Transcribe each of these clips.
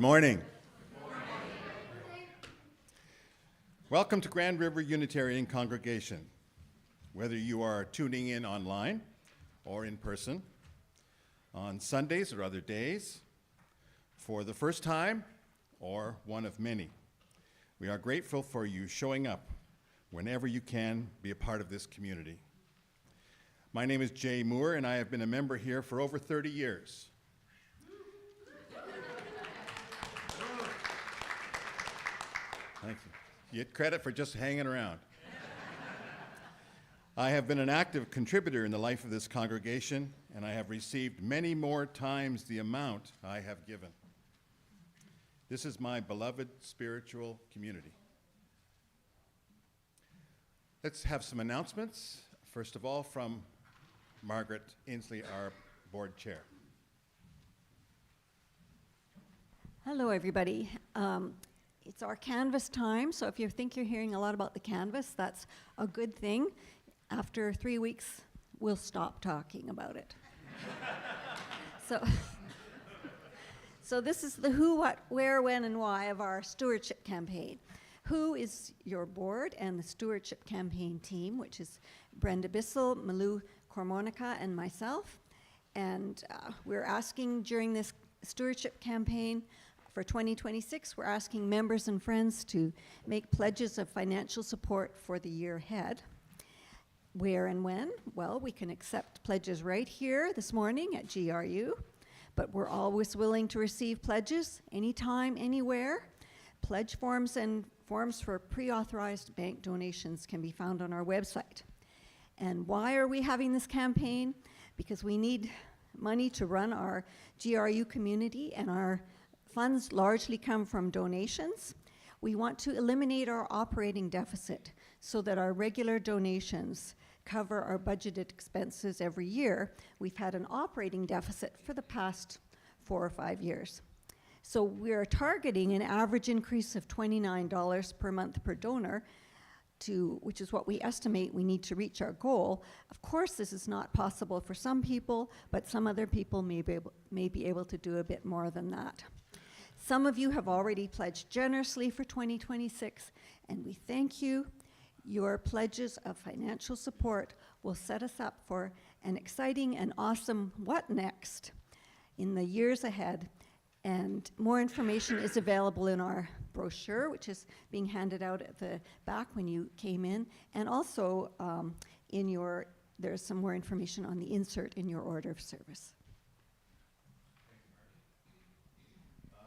morning. Welcome to Grand River Unitarian Congregation. Whether you are tuning in online or in person, on Sundays or other days, for the first time or one of many, we are grateful for you showing up whenever you can be a part of this community. My name is Jay Moore, and I have been a member here for over 30 years. Thank you. You get credit for just hanging around. I have been an active contributor in the life of this congregation, and I have received many more times the amount I have given. This is my beloved spiritual community. Let's have some announcements. First of all, from Margaret Ainsley, our board chair. Hello, everybody. It's our Canvas time, so if you think you're hearing a lot about the Canvas, that's a good thing. After 3 weeks, we'll stop talking about it. So this is the who, what, where, when, and why of our stewardship campaign. Who is your board and the stewardship campaign team, which is Brenda Bissell, Malou Cormonica, and myself. And we're asking during this stewardship campaign for 2026, we're asking members and friends to make pledges of financial support for the year ahead. Where and when? Well, we can accept pledges right here this morning at GRU, but we're always willing to receive pledges anytime, anywhere. Pledge forms and forms for pre-authorized bank donations can be found on our website. And why are we having this campaign? Because we need money to run our GRU community, and our funds largely come from donations. We want to eliminate our operating deficit so that our regular donations cover our budgeted expenses every year. We've had an operating deficit for the past 4 or 5 years. So we're targeting an average increase of $29 per month per donor, which is what we estimate we need to reach our goal. Of course, this is not possible for some people, but some other people may be able to do a bit more than that. Some of you have already pledged generously for 2026, and we thank you. Your pledges of financial support will set us up for an exciting and awesome what next in the years ahead. And more information is available in our brochure, which is being handed out at the back when you came in, and also there's some more information on the insert in your order of service.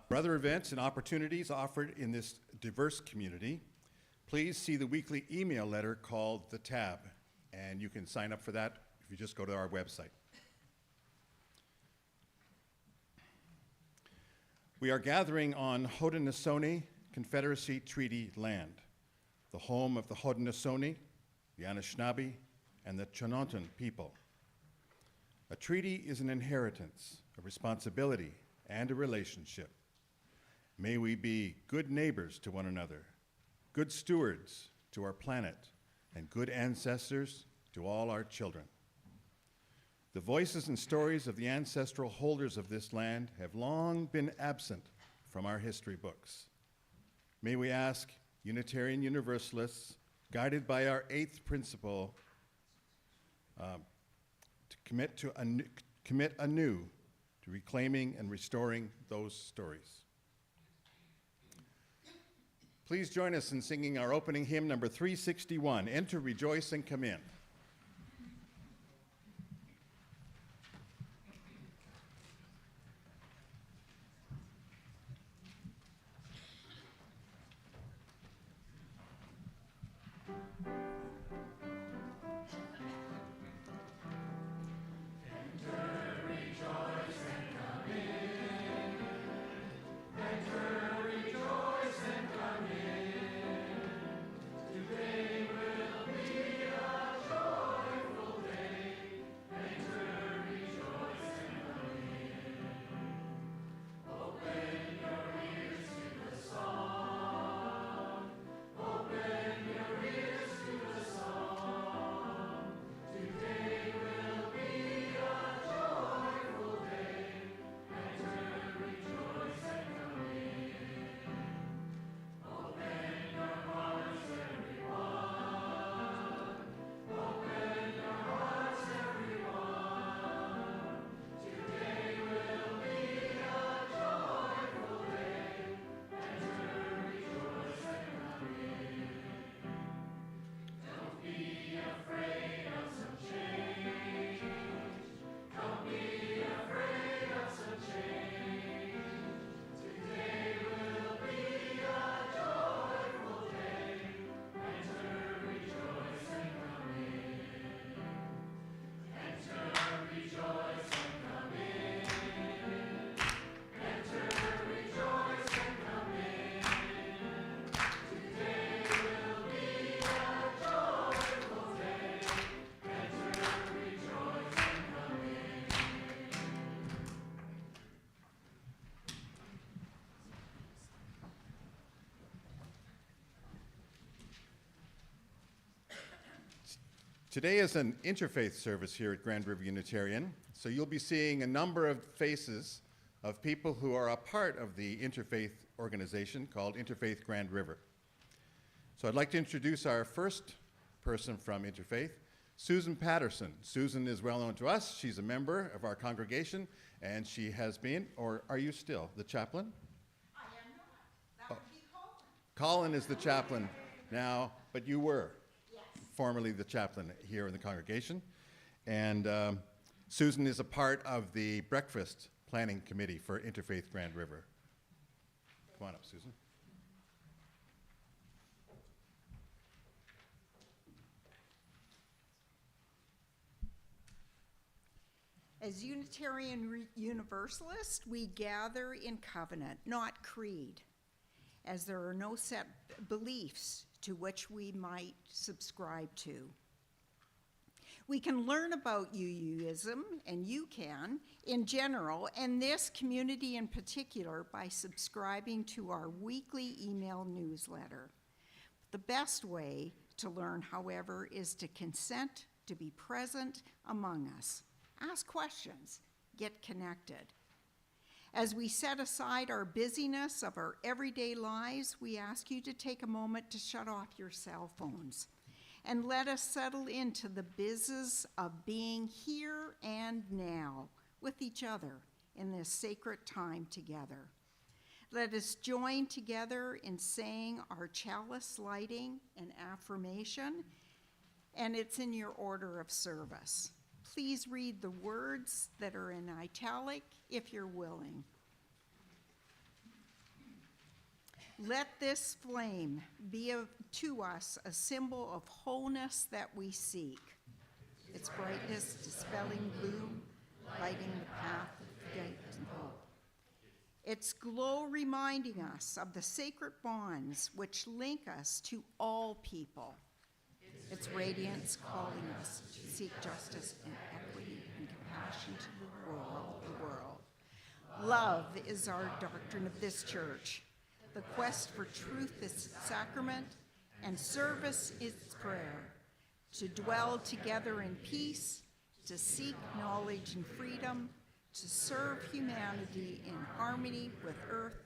For other events and opportunities offered in this diverse community, please see the weekly email letter called The Tab, and you can sign up for that if you just go to our website. We are gathering on Haudenosaunee Confederacy Treaty land, the home of the Haudenosaunee, the Anishinaabe, and the Chonnonton people. A treaty is an inheritance, a responsibility, and a relationship. May we be good neighbors to one another, good stewards to our planet, and good ancestors to all our children. The voices and stories of the ancestral holders of this land have long been absent from our history books. May we ask Unitarian Universalists, guided by our 8th principle, to commit anew to reclaiming and restoring those stories. Please join us in singing our opening hymn, number 361, Enter, Rejoice, and Come In. Today will be a Today is an interfaith service here at Grand River Unitarian, so you'll be seeing a number of faces of people who are a part of the interfaith organization called Interfaith Grand River. So I'd like to introduce our first person from Interfaith, Susan Patterson. Susan is well known to us. She's a member of our congregation, and she has been, or are you still, the chaplain? I am not. That would be Colin. Colin is the chaplain now, but you were Yes. formerly the chaplain here in the congregation. And Susan is a part of the breakfast planning committee for Interfaith Grand River. Come on up, Susan. As Unitarian Universalists, we gather in covenant, not creed, as there are no set beliefs to which we might subscribe to. We can learn about UUism, and you can, in general, and this community in particular, by subscribing to our weekly email newsletter. The best way to learn, however, is to consent to be present among us. Ask questions, get connected. As we set aside our busyness of our everyday lives, we ask you to take a moment to shut off your cell phones and let us settle into the business of being here and now with each other in this sacred time together. Let us join together in saying our chalice lighting and affirmation, and it's in your order of service. Please read the words that are in italic if you're willing. Let this flame be to us a symbol of wholeness that we seek. Its brightness dispelling gloom, lighting the path of faith and hope. Its glow reminding us of the sacred bonds which link us to all people. Its radiance calling us to seek justice and equity and compassion to the world. Love is our doctrine of this church. The quest for truth is sacrament, and service is prayer. To dwell together in peace, to seek knowledge and freedom, to serve humanity in harmony with earth.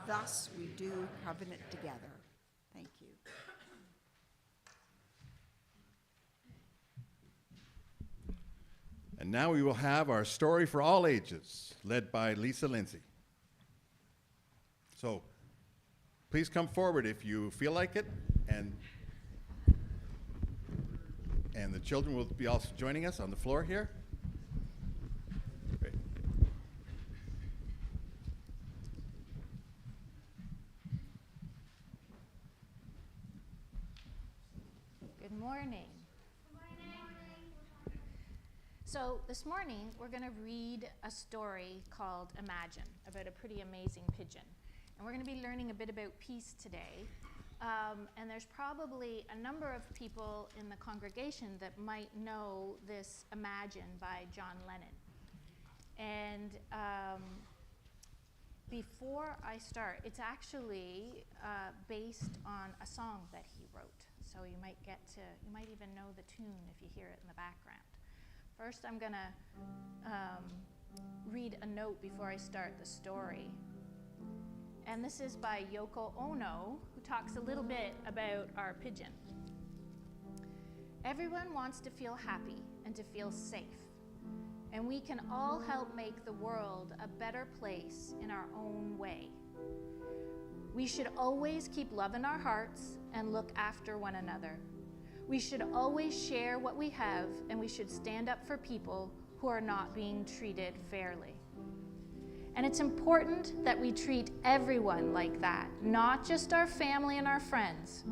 Thus we do covenant together. Thank you. And now we will have our story for all ages, led by Lisa Lindsay. So please come forward if you feel like it, and the children will be also joining us on the floor here. Great. Good morning. So this morning, we're going to read a story called Imagine, about a pretty amazing pigeon. And we're going to be learning a bit about peace today. And there's probably a number of people in the congregation that might know this Imagine by John Lennon. And before I start, it's actually based on a song that he wrote. So you might even know the tune if you hear it in the background. First, I'm going to read a note before I start the story. And this is by Yoko Ono, who talks a little bit about our pigeon. Everyone wants to feel happy and to feel safe. And we can all help make the world a better place in our own way. We should always keep love in our hearts and look after one another. We should always share what we have, and we should stand up for people who are not being treated fairly. And it's important that we treat everyone like that, not just our family and our friends.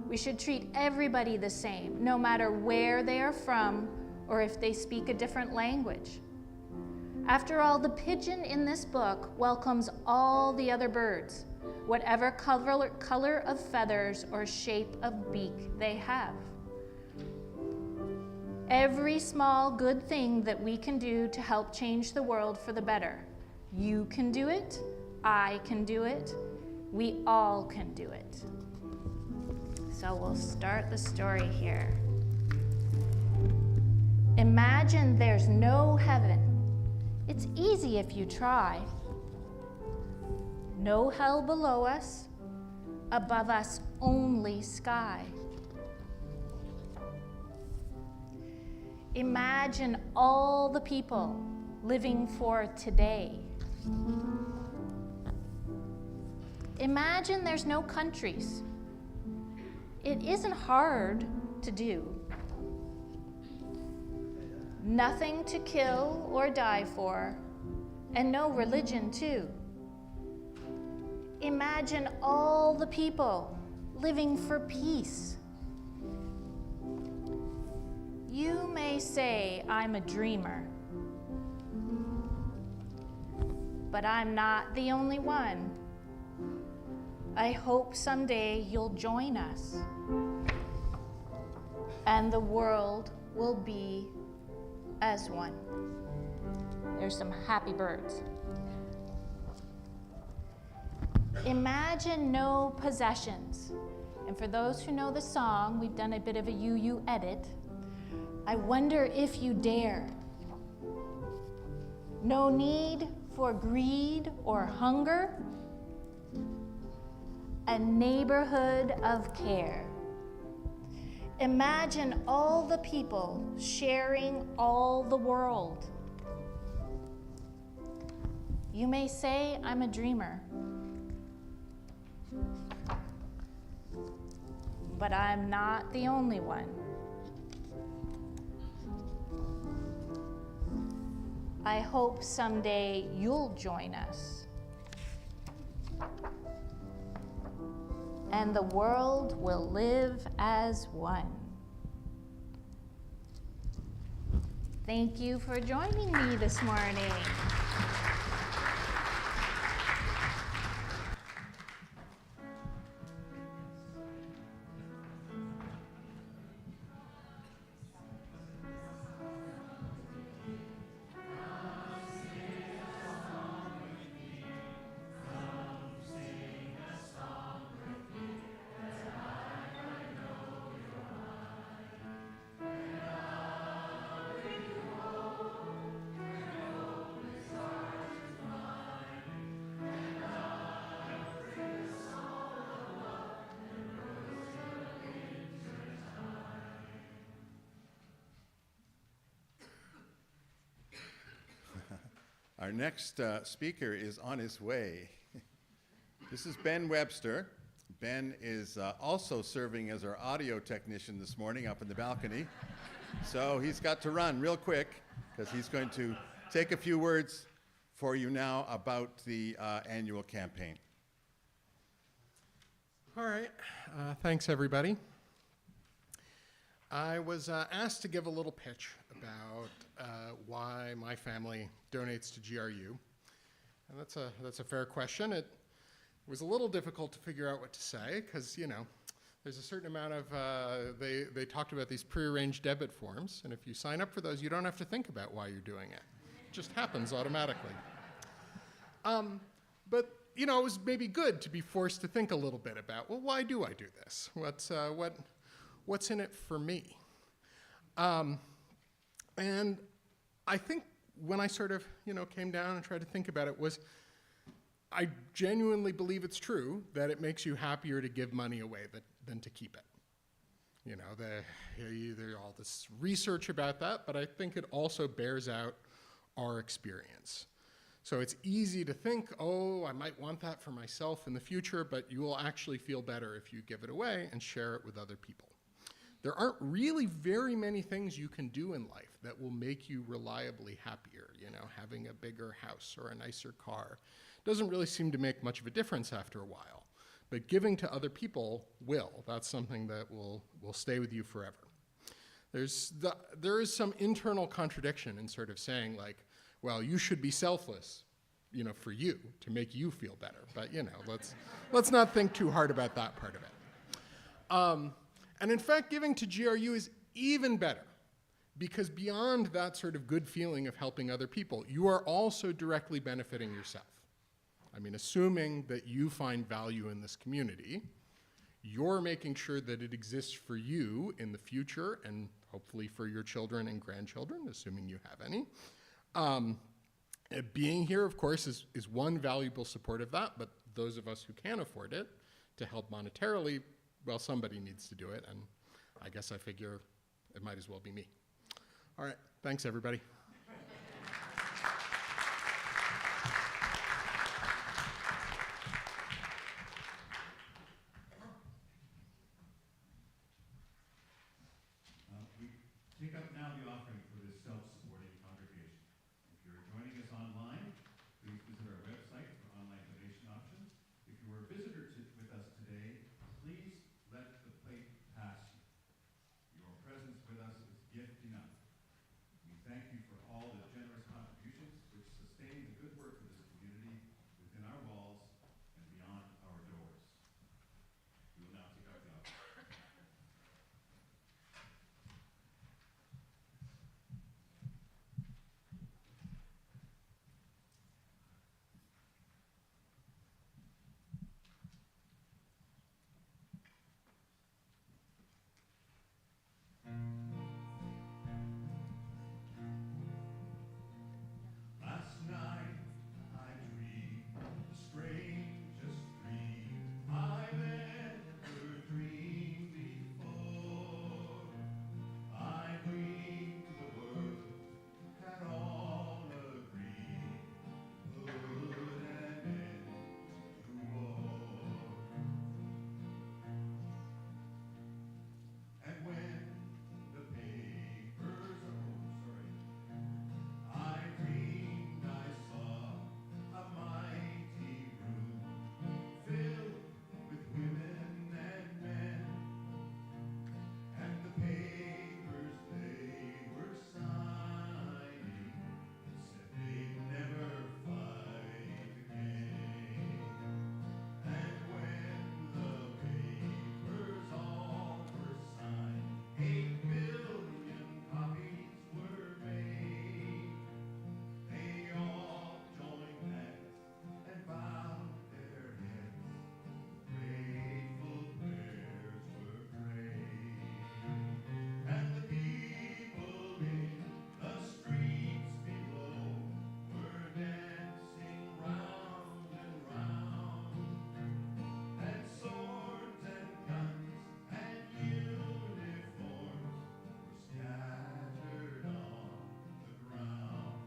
We should treat everybody the same, no matter where they are from or if they speak a different language. After all, the pigeon in this book welcomes all the other birds, whatever color of feathers or shape of beak they have. Every small good thing that we can do to help change the world for the better. You can do it, I can do it, we all can do it. So we'll start the story here. Imagine there's no heaven. It's easy if you try. No hell below us, above us only sky. Imagine all the people living for today. Imagine there's no countries. It isn't hard to do. Nothing to kill or die for, and no religion too. Imagine all the people living for peace. You may say I'm a dreamer, but I'm not the only one. I hope someday you'll join us, and the world will be as one. There's some happy birds. Imagine no possessions. And for those who know the song, we've done a bit of a UU edit. I wonder if you dare. No need for greed or hunger. A neighborhood of care. Imagine all the people sharing all the world. You may say I'm a dreamer, but I'm not the only one. I hope someday you'll join us, and the world will live as one. Thank you for joining me this morning. Our next speaker is on his way. This is Ben Webster. Ben is also serving as our audio technician this morning up in the balcony. So he's got to run real quick because he's going to take a few words for you now about the annual campaign. All right, thanks everybody. I was asked to give a little pitch about why my family donates to GRU, and that's a fair question. It was a little difficult to figure out what to say because, you know, there's a certain amount of, they talked about these prearranged debit forms, and if you sign up for those, you don't have to think about why you're doing it. It just happens automatically. But, you know, it was maybe good to be forced to think a little bit about, well, why do I do this? What's in it for me? And I think when I sort of, you know, came down and tried to think about it was, I genuinely believe it's true that it makes you happier to give money away than to keep it. You know, there's all this research about that, but I think it also bears out our experience. So it's easy to think, oh, I might want that for myself in the future, but you will actually feel better if you give it away and share it with other people. There aren't really very many things you can do in life that will make you reliably happier. You know, having a bigger house or a nicer car doesn't really seem to make much of a difference after a while. But giving to other people will. That's something that will stay with you forever. There is some internal contradiction in sort of saying like, well, you should be selfless, you know, for you, to make you feel better. But, you know, let's not think too hard about that part of it. And in fact, giving to GRU is even better, because beyond that sort of good feeling of helping other people, you are also directly benefiting yourself. I mean, assuming that you find value in this community, you're making sure that it exists for you in the future and hopefully for your children and grandchildren, assuming you have any. Being here, of course, is one valuable support of that, but those of us who can afford it to help monetarily, well, somebody needs to do it, and I guess I figure it might as well be me. All right, thanks, everybody. We take up now the offering for this self-supporting congregation. If you're joining us online, please visit our website for online donation options. If you are a visitor with us today, please let the plate pass you. Your presence with us is gift enough. We thank you for all the generous contributions which sustain the good work of this community within our walls and beyond our doors. We will now take up the offering. Last night I dreamed the strangest dream I've ever dreamed before. I dreamed the world had all agreed put an end to war. And when the papers, I dreamed I saw a mighty room filled with women and men, and the papers they were signing said they'd never fight again. And when the papers all were signed, 8 billion copies were made. They all joined hands and bowed their heads. Grateful prayers were prayed. And the people in the streets below were dancing round and round. And swords and guns and uniforms were scattered on the ground.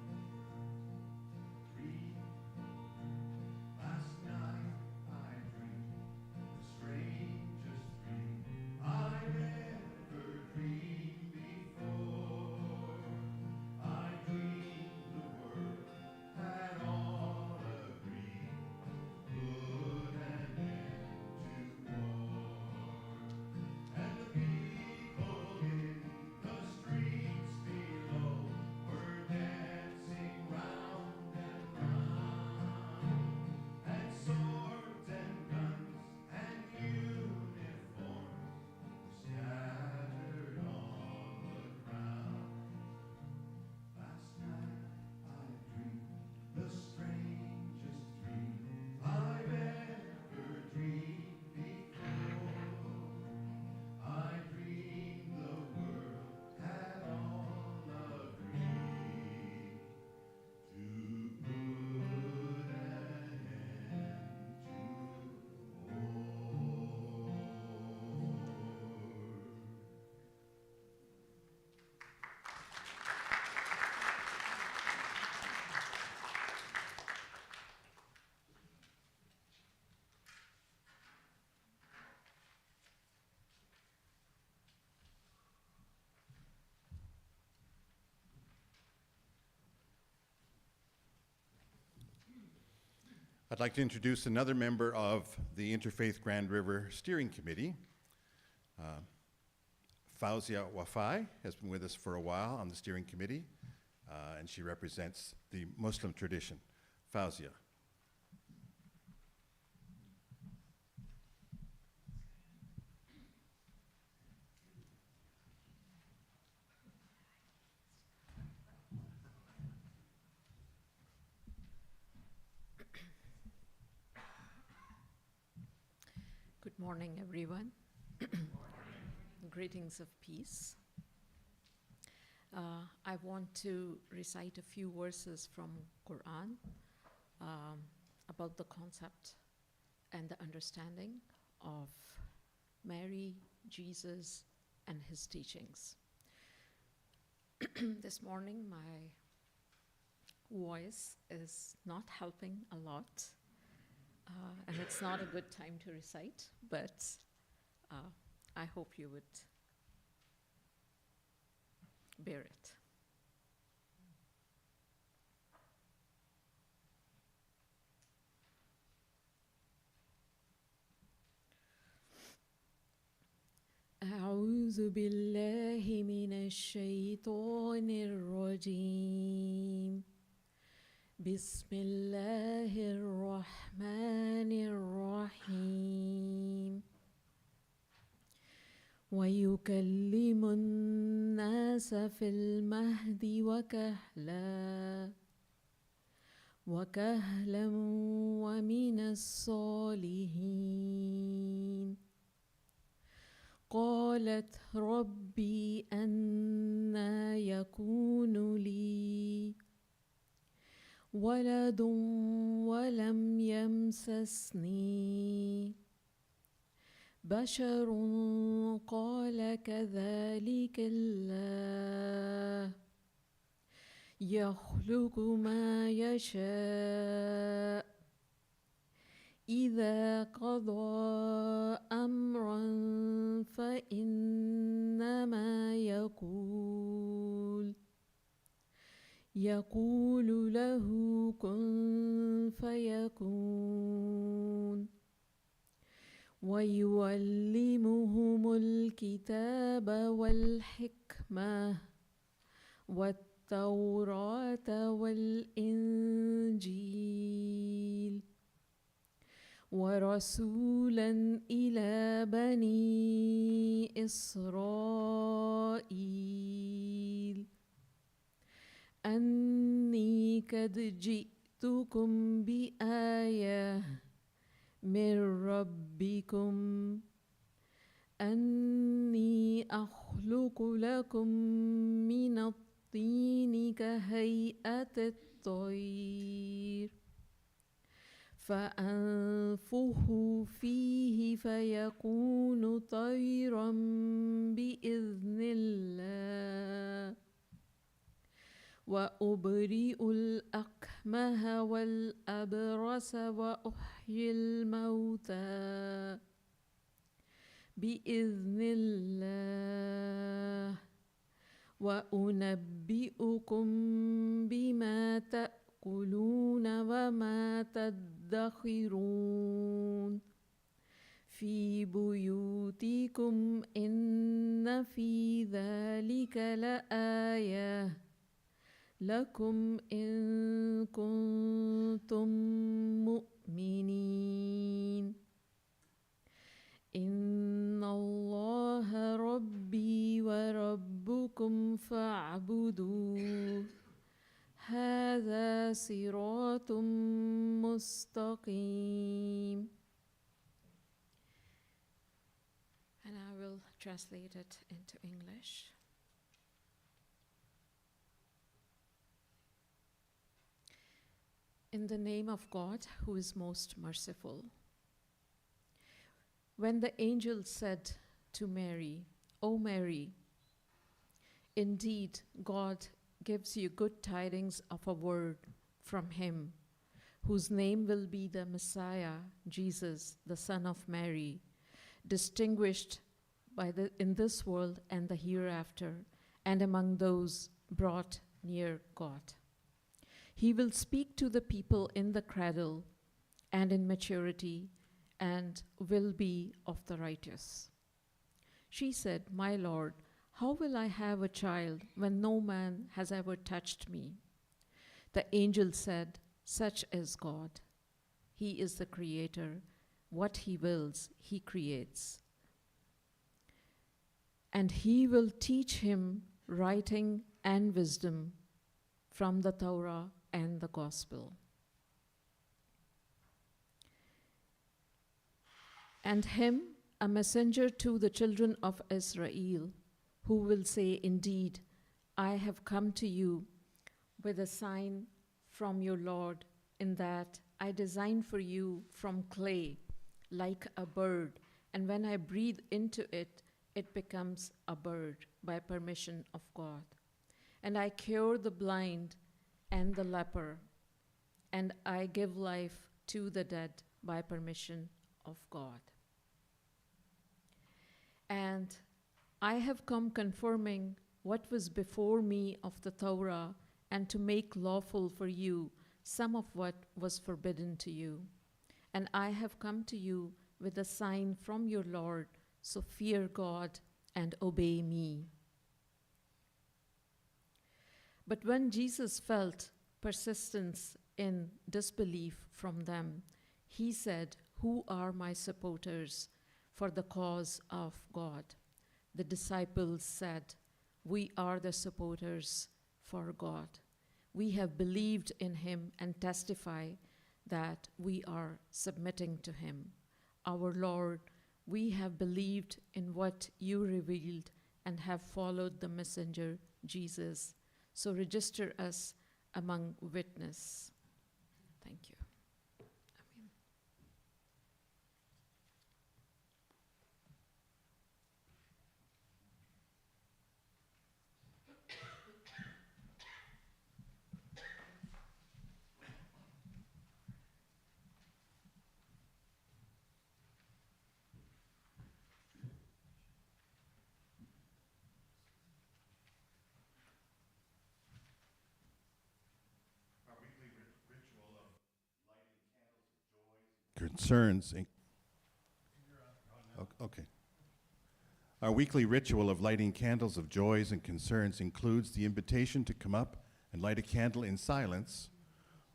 Last night I dreamed the strangest dream I've ever dreamed before. I dreamed the world had all agreed put an end to war. And the people in the streets below were dancing round and round. And swords and guns and uniforms were scattered on the ground. Last night I dreamed the strangest dream I've ever dreamed before. I dreamed the world had all agreed to put an end to I'd like to introduce another member of the Interfaith Grand River Steering Committee. Fauzia Wafai has been with us for a while on the steering committee, and she represents the Muslim tradition. Fauzia. Good morning, everyone. Greetings of peace. I want to recite a few verses from Quran about the concept and the understanding of Mary, Jesus, and his teachings. This morning, my voice is not helping a lot, and it's not a good time to recite, but I hope you would bear it. أعوذ بالله من الشيطان الرجيم. بسم الله الرحمن الرحيم. ويكلم الناس في المهد وكهلا ومن الصالحين. قالت ربي أنى يكون لي ولد ولم يمسسني بشر قال كذلك الله يخلق ما يشاء إذا قضى أمرا فإنما يقول له كن فيكون. ويعلمهم الكتاب والحكمة والتوراة والإنجيل ورسولا إلى بني إسرائيل أني قد جئتكم بآية من ربكم أني أخلق لكم من الطين كهيئة الطير فأنفخ فيه فيكون طيرا بإذن الله وأبرئ الأكمه والأبرص وأحيي الموتى بإذن الله وأنبئكم بما تأكلون وما تدخرون في بيوتكم إن في ذلك لآية لكم إن كنتم مؤمنين. إن الله ربي وربكم فاعبدوه هذا صراط مستقيم. And I will translate it into English. In the name of God, who is most merciful. When the angel said to Mary, "O Mary, indeed God gives you good tidings of a word from him, whose name will be the Messiah, Jesus, the Son of Mary, distinguished in this world and the hereafter, and among those brought near God. He will speak to the people in the cradle and in maturity, and will be of the righteous." She said, "My Lord, how will I have a child when no man has ever touched me?" The angel said, "Such is God. He is the creator. What he wills, he creates. And he will teach him writing and wisdom from the Torah and the Gospel. And him, a messenger to the children of Israel, who will say, 'Indeed, I have come to you with a sign from your Lord, in that I designed for you from clay, like a bird, and when I breathe into it, it becomes a bird by permission of God. And I cure the blind and the leper, and I give life to the dead by permission of God. And I have come confirming what was before me of the Torah, and to make lawful for you some of what was forbidden to you. And I have come to you with a sign from your Lord, so fear God and obey me. But when Jesus felt persistence in disbelief from them, he said, "Who are my supporters for the cause of God?" The disciples said, "We are the supporters for God. We have believed in him and testify that we are submitting to him. Our Lord, we have believed in what you revealed and have followed the messenger, Jesus. So register us among witnesses." Thank you. Amen. Concerns. Okay. Our weekly ritual of lighting candles of joys and concerns includes the invitation to come up and light a candle in silence,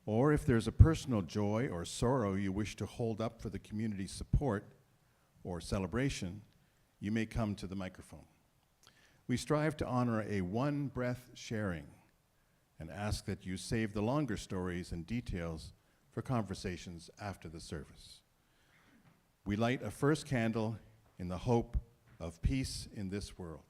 or if there's a personal joy or sorrow you wish to hold up for the community's support or celebration, you may come to the microphone. We strive to honor a one-breath sharing and ask that you save the longer stories and details for conversations after the service. We light a first candle in the hope of peace in this world.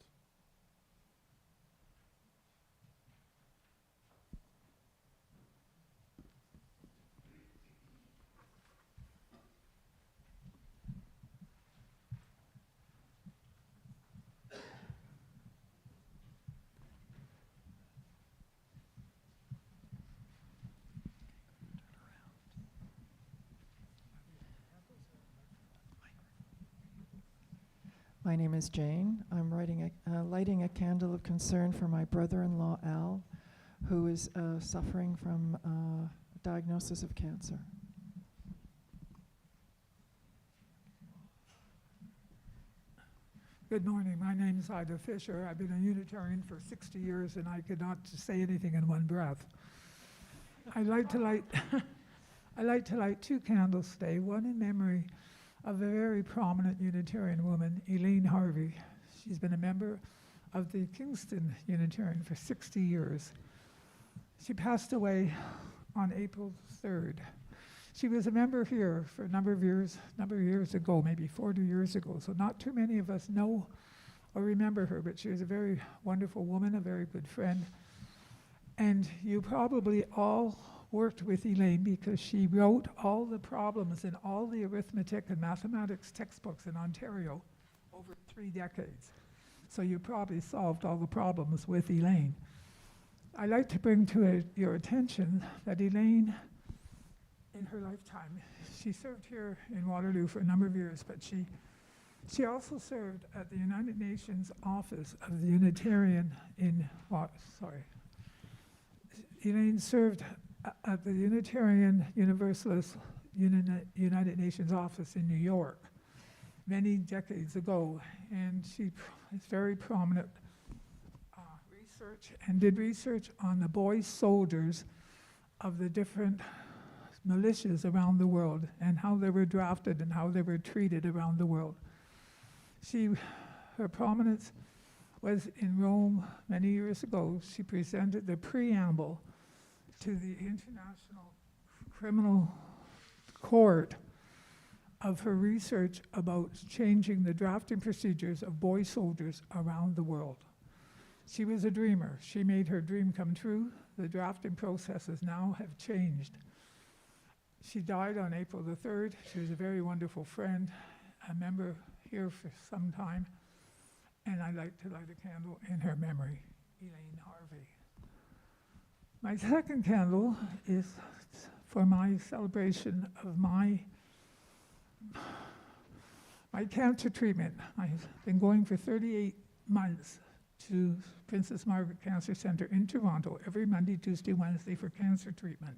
My name is Jane. I'm lighting a candle of concern for my brother-in-law, Al, who is suffering from a diagnosis of cancer. Good morning. My name is Ida Fisher. I've been a Unitarian for 60 years, and I could not say anything in one breath. I like to light two candles today, one in memory of a very prominent Unitarian woman, Elaine Harvey. She's been a member of the Kingston Unitarian for 60 years. She passed away on April 3rd. She was a member here for a number of years ago, maybe 40 years ago, so not too many of us know or remember her, but she was a very wonderful woman, a very good friend. And you probably all worked with Elaine because she wrote all the problems in all the arithmetic and mathematics textbooks in Ontario over 3 decades. So you probably solved all the problems with Elaine. I'd like to bring to your attention that Elaine, in her lifetime, she served here in Waterloo for a number of years, but she also served at the United Nations office of the Unitarian in, Elaine served at the Unitarian Universalist United Nations office in New York many decades ago, and she is very prominent did research on the boy soldiers of the different militias around the world and how they were drafted and how they were treated around the world. Her prominence was in Rome many years ago. She presented the preamble to the International Criminal Court of her research about changing the drafting procedures of boy soldiers around the world. She was a dreamer. She made her dream come true. The drafting processes now have changed. She died on April the 3rd. She was a very wonderful friend, a member here for some time, and I'd like to light a candle in her memory, Elaine Harvey. My second candle is for my celebration of my cancer treatment. I've been going for 38 months to Princess Margaret Cancer Centre in Toronto every Monday, Tuesday, Wednesday for cancer treatment.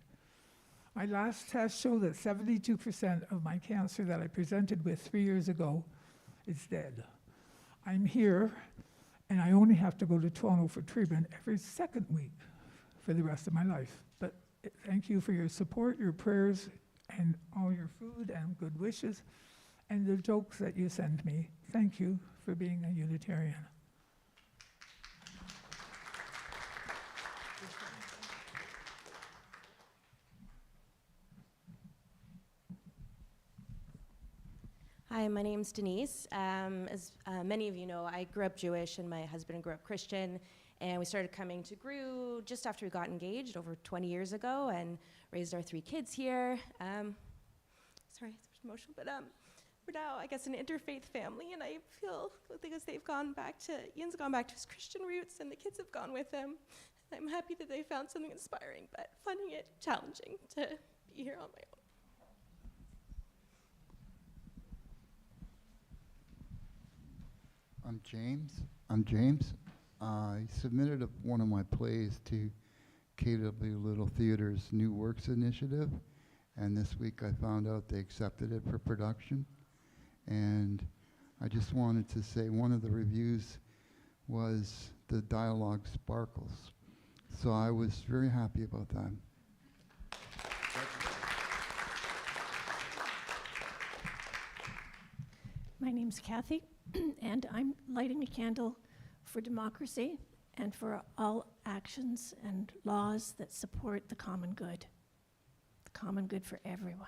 My last test showed that 72% of my cancer that I presented with 3 years ago is dead. I'm here, and I only have to go to Toronto for treatment every second week for the rest of my life. But thank you for your support, your prayers, and all your food and good wishes, and the jokes that you send me. Thank you for being a Unitarian. Hi, my name's Denise. As many of you know, I grew up Jewish and my husband grew up Christian, and we started coming to GRU just after we got engaged over 20 years ago and raised our 3 kids here. Sorry, it's emotional, but we're now, I guess, an interfaith family, and I feel because Ian's gone back to his Christian roots and the kids have gone with him. I'm happy that they found something inspiring, but finding it challenging to be here on my own. I'm James. I submitted one of my plays to KW Little Theater's New Works Initiative, and this week I found out they accepted it for production. And I just wanted to say one of the reviews was the dialogue sparkles. So I was very happy about that. My name's Kathy, and I'm lighting a candle for democracy and for all actions and laws that support the common good for everyone.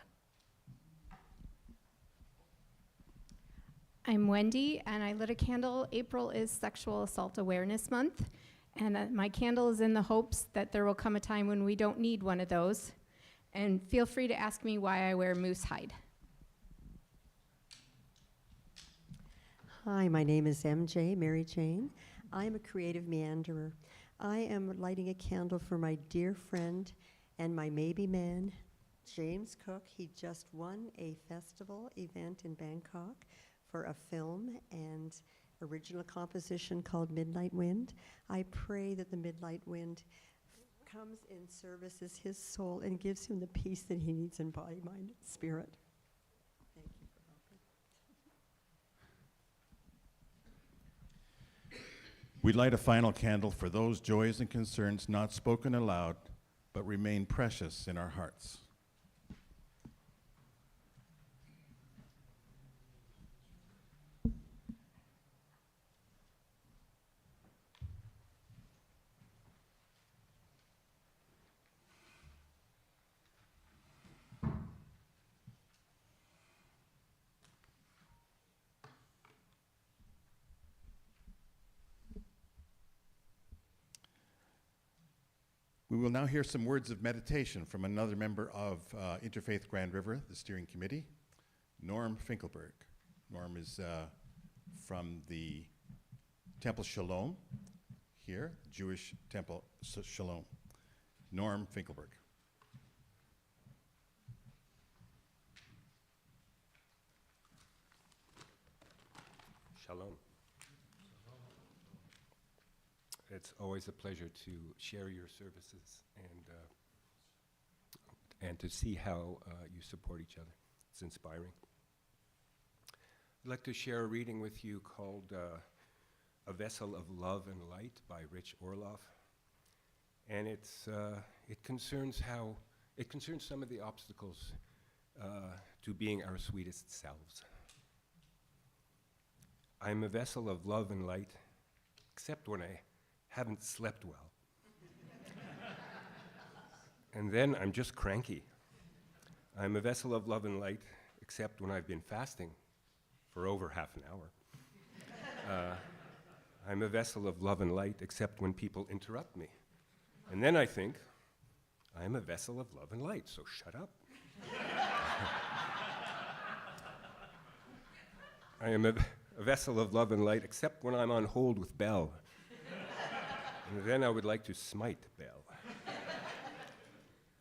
I'm Wendy, and I lit a candle. April is Sexual Assault Awareness Month, and my candle is in the hopes that there will come a time when we don't need one of those. And feel free to ask me why I wear moose hide. Hi, my name is MJ, Mary Jane. I am a creative meanderer. I am lighting a candle for my dear friend and my maybe man, James Cook. He just won a festival event in Bangkok for a film and original composition called Midnight Wind. I pray that the Midnight Wind comes and services his soul and gives him the peace that he needs in body, mind, and spirit. Thank you for helping. We light a final candle for those joys and concerns not spoken aloud, but remain precious in our hearts. We will now hear some words of meditation from another member of Interfaith Grand River, the steering committee, Norm Finkelberg. Norm is from the Temple Shalom here, Jewish Temple Shalom. Norm Finkelberg. Shalom. It's always a pleasure to share your services and to see how you support each other. It's inspiring. I'd like to share a reading with you called A Vessel of Love and Light by Rich Orloff. And it concerns some of the obstacles to being our sweetest selves. I'm a vessel of love and light, except when I haven't slept well. And then I'm just cranky. I'm a vessel of love and light, except when I've been fasting for over half an hour. I'm a vessel of love and light, except when people interrupt me. And then I think, I am a vessel of love and light, so shut up. I am a vessel of love and light, except when I'm on hold with Belle. And then I would like to smite Belle.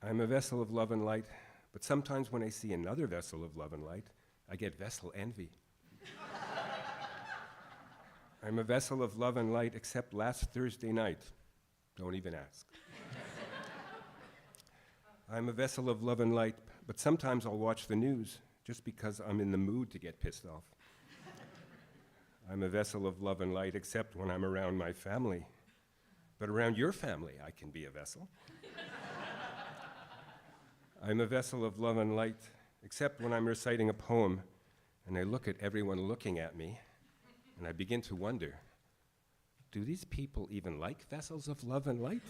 I'm a vessel of love and light, but sometimes when I see another vessel of love and light, I get vessel envy. I'm a vessel of love and light, except last Thursday night. Don't even ask. I'm a vessel of love and light, but sometimes I'll watch the news just because I'm in the mood to get pissed off. I'm a vessel of love and light, except when I'm around my family. But around your family, I can be a vessel. I'm a vessel of love and light, except when I'm reciting a poem and I look at everyone looking at me and I begin to wonder, do these people even like vessels of love and light?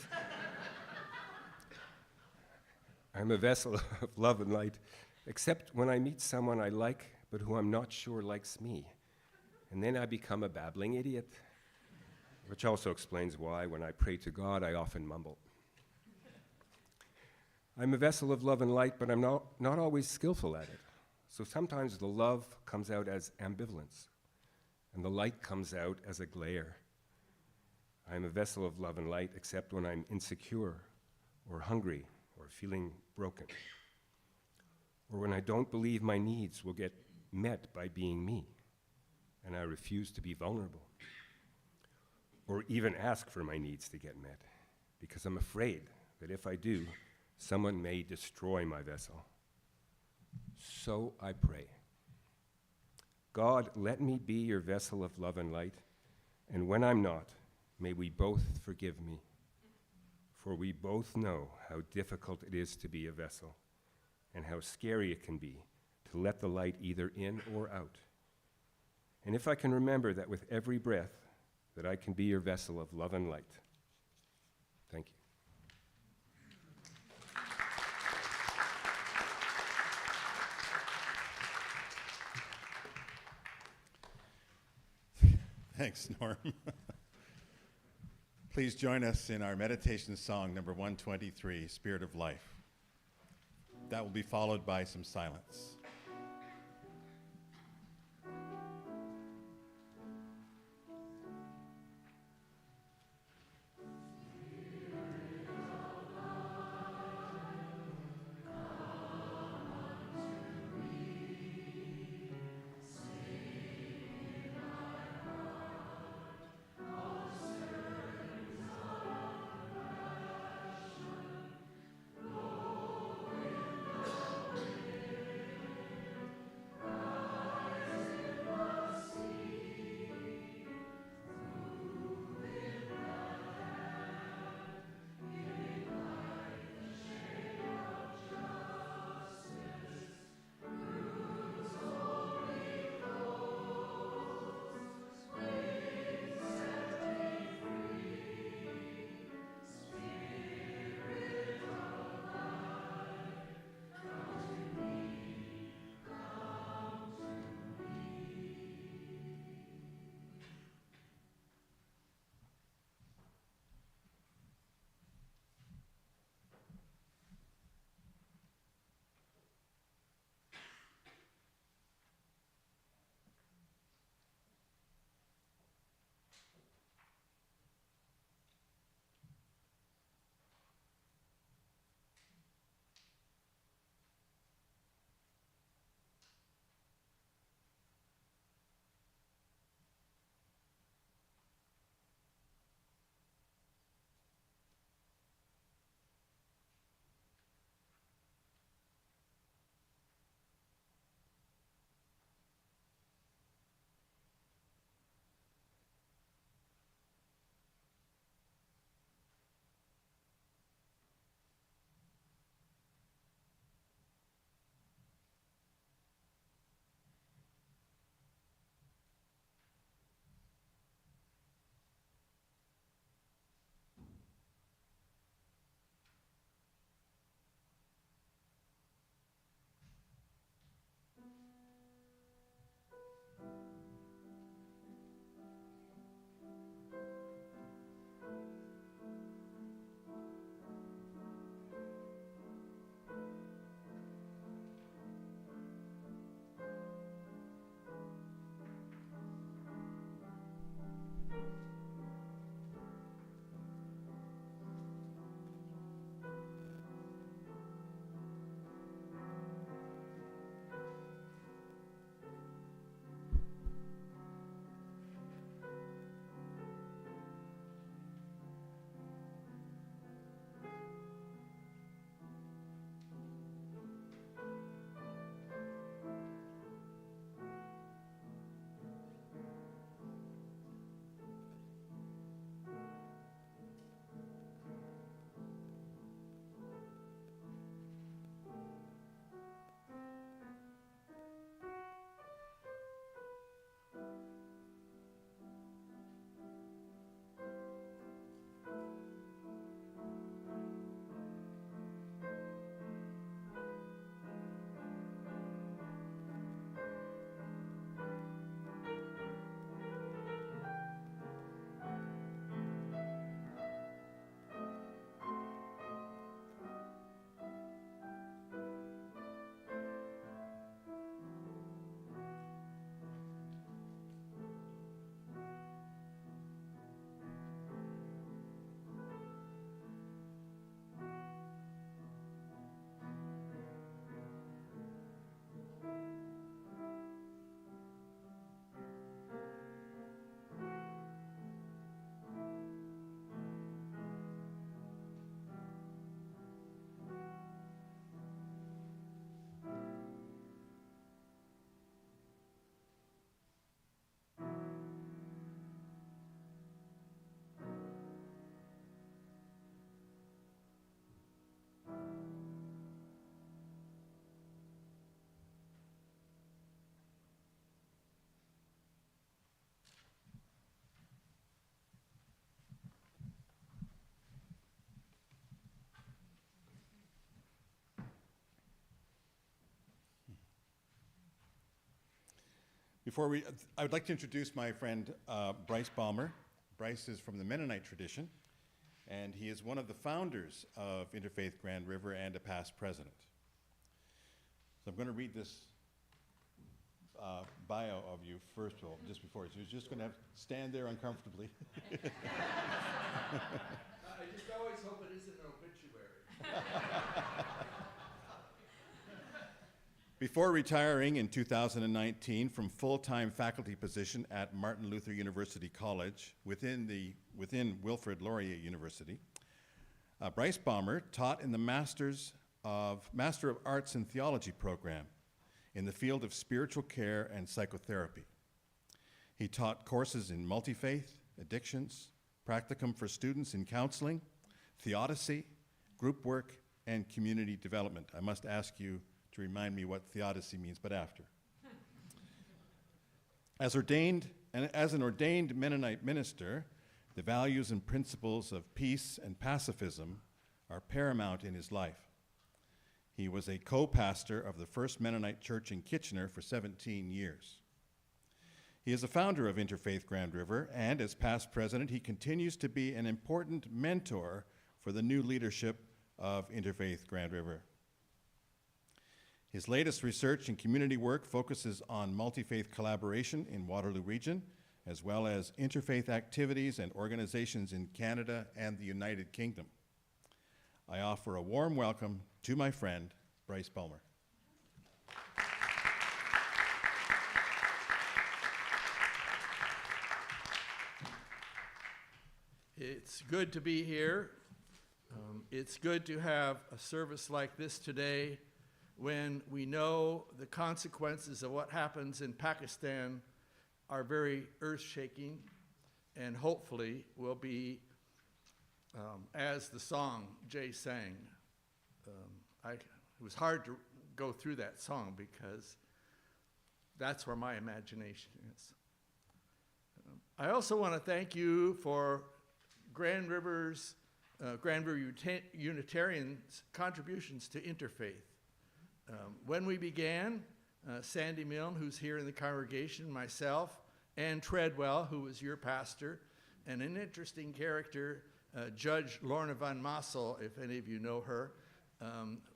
I'm a vessel of love and light, except when I meet someone I like but who I'm not sure likes me. And then I become a babbling idiot, which also explains why when I pray to God I often mumble. I'm a vessel of love and light, but I'm not always skillful at it. So sometimes the love comes out as ambivalence, and the light comes out as a glare. I'm a vessel of love and light, except when I'm insecure, or hungry, or feeling broken, or when I don't believe my needs will get met by being me, and I refuse to be vulnerable, or even ask for my needs to get met, because I'm afraid that if I do, someone may destroy my vessel. So I pray, God, let me be your vessel of love and light, and when I'm not, may we both forgive me, for we both know how difficult it is to be a vessel, and how scary it can be to let the light either in or out. And if I can remember that with every breath, that I can be your vessel of love and light. Thank you. Thanks, Norm. Please join us in our meditation song number 123, Spirit of Life. That will be followed by some silence. I would like to introduce my friend Bryce Balmer. Bryce is from the Mennonite tradition, and he is one of the founders of Interfaith Grand River and a past president. So I'm going to read this bio of you first of all, just before. So you're just going to have to stand there uncomfortably. I just always hope it isn't an obituary. Before retiring in 2019 from full-time faculty position at Martin Luther University College within Wilfrid Laurier University, Bryce Balmer taught in the Master of Arts in Theology program in the field of spiritual care and psychotherapy. He taught courses in multi-faith, addictions, practicum for students in counseling, theodicy, group work, and community development. I must ask you to remind me what theodicy means, but after. As an ordained Mennonite minister, the values and principles of peace and pacifism are paramount in his life. He was a co-pastor of the First Mennonite Church in Kitchener for 17 years. He is a founder of Interfaith Grand River, and as past president, he continues to be an important mentor for the new leadership of Interfaith Grand River. His latest research and community work focuses on multi-faith collaboration in Waterloo Region, as well as interfaith activities and organizations in Canada and the United Kingdom. I offer a warm welcome to my friend, Bryce Balmer. It's good to be here. It's good to have a service like this today when we know the consequences of what happens in Pakistan are very earth-shaking and hopefully will be, as the song Jay sang. It was hard to go through that song because that's where my imagination is. I also want to thank you for Grand River Unitarians' contributions to interfaith. When we began, Sandy Milne, who's here in the congregation, myself, Ann Treadwell, who was your pastor, and an interesting character, Judge Lorna Van Massel, if any of you know her,